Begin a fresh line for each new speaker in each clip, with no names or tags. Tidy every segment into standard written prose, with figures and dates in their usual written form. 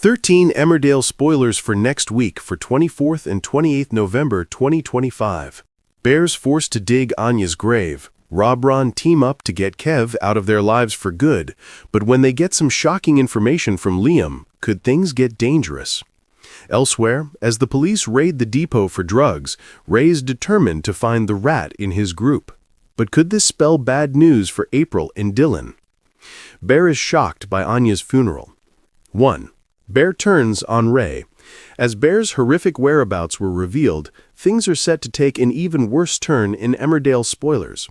13 Emmerdale spoilers for next week for 24th and 28th November 2025. Bears forced to dig Anya's grave. Ron team up to get Kev out of their lives for good, but when they get some shocking information from Liam, could things get dangerous? Elsewhere, as the police raid the depot for drugs, Ray is determined to find the rat in his group. But could this spell bad news for April and Dylan? Bear is shocked by Anya's funeral. 1. Bear turns on Ray. As Bear's horrific whereabouts were revealed, things are set to take an even worse turn in Emmerdale spoilers.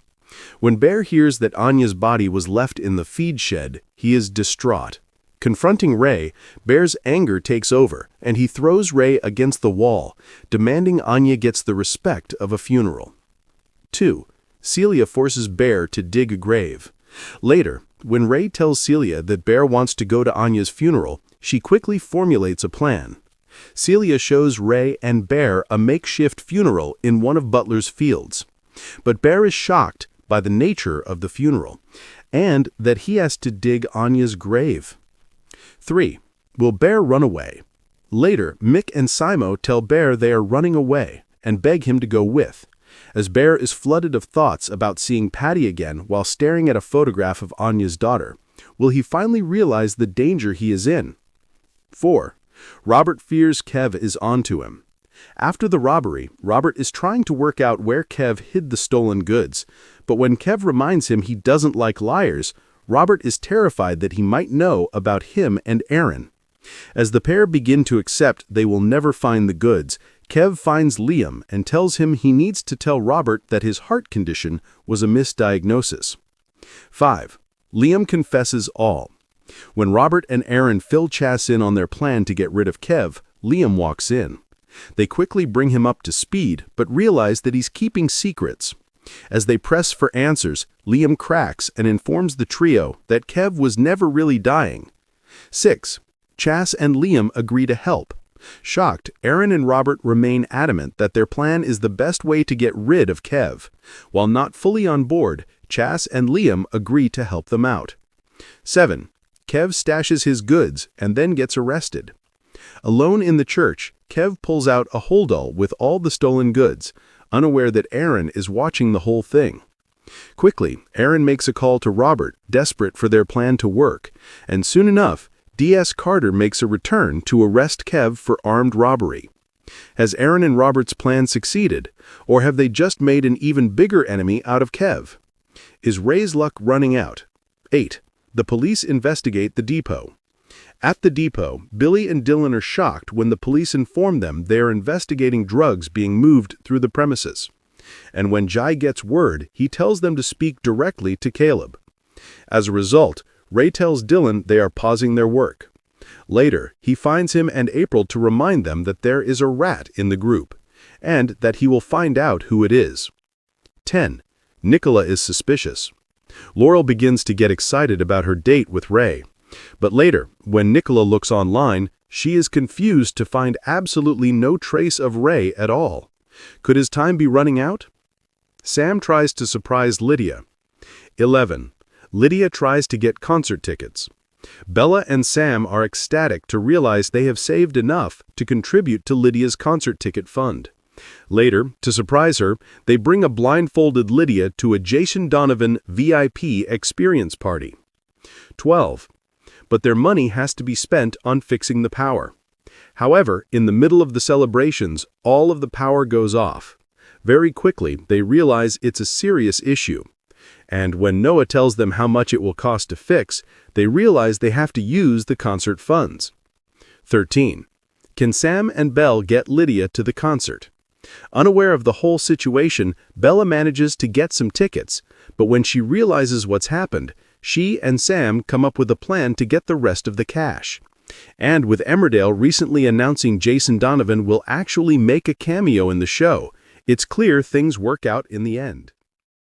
When Bear hears that Anya's body was left in the feed shed, he is distraught. Confronting Ray, Bear's anger takes over, and he throws Ray against the wall, demanding Anya gets the respect of a funeral. 2. Celia forces Bear to dig a grave. Later, when Ray tells Celia that Bear wants to go to Anya's funeral, she quickly formulates a plan. Celia shows Ray and Bear a makeshift funeral in one of Butler's fields. But Bear is shocked by the nature of the funeral, and that he has to dig Anya's grave. 3. Will Bear run away? Later, Mick and Simo tell Bear they are running away, and beg him to go with. As Bear is flooded of thoughts about seeing Patty again while staring at a photograph of Anya's daughter, will he finally realize the danger he is in? 4. Robert fears Kev is onto him. After the robbery, Robert is trying to work out where Kev hid the stolen goods, but when Kev reminds him he doesn't like liars, Robert is terrified that he might know about him and Aaron. As the pair begin to accept they will never find the goods, Kev finds Liam and tells him he needs to tell Robert that his heart condition was a misdiagnosis. 5. Liam confesses all. When Robert and Aaron fill Chas in on their plan to get rid of Kev, Liam walks in. They quickly bring him up to speed, but realize that he's keeping secrets. As they press for answers, Liam cracks and informs the trio that Kev was never really dying. 6. Chas and Liam agree to help. Shocked, Aaron and Robert remain adamant that their plan is the best way to get rid of Kev. While not fully on board, Chas and Liam agree to help them out. 7. Kev stashes his goods and then gets arrested. Alone in the church, Kev pulls out a holdall with all the stolen goods, unaware that Aaron is watching the whole thing. Quickly, Aaron makes a call to Robert, desperate for their plan to work, and soon enough, D.S. Carter makes a return to arrest Kev for armed robbery. Has Aaron and Robert's plan succeeded, or have they just made an even bigger enemy out of Kev? Is Ray's luck running out? 8. The police investigate the depot. At the depot, Billy and Dylan are shocked when the police inform them they are investigating drugs being moved through the premises. And when Jai gets word, he tells them to speak directly to Caleb. As a result, Ray tells Dylan they are pausing their work. Later, he finds him and April to remind them that there is a rat in the group, and that he will find out who it is. 10. Nicola is suspicious. Laurel begins to get excited about her date with Ray. But later, when Nicola looks online, she is confused to find absolutely no trace of Ray at all. Could his time be running out? Sam tries to surprise Lydia. 11. Lydia tries to get concert tickets. Bella and Sam are ecstatic to realize they have saved enough to contribute to Lydia's concert ticket fund. Later, to surprise her, they bring a blindfolded Lydia to a Jason Donovan VIP experience party. 12. But their money has to be spent on fixing the power. However, in the middle of the celebrations, all of the power goes off. Very quickly, they realize it's a serious issue. And when Noah tells them how much it will cost to fix, they realize they have to use the concert funds. 13. Can Sam and Belle get Lydia to the concert? Unaware of the whole situation, Bella manages to get some tickets, but when she realizes what's happened, she and Sam come up with a plan to get the rest of the cash. And with Emmerdale recently announcing Jason Donovan will actually make a cameo in the show, it's clear things work out in the end.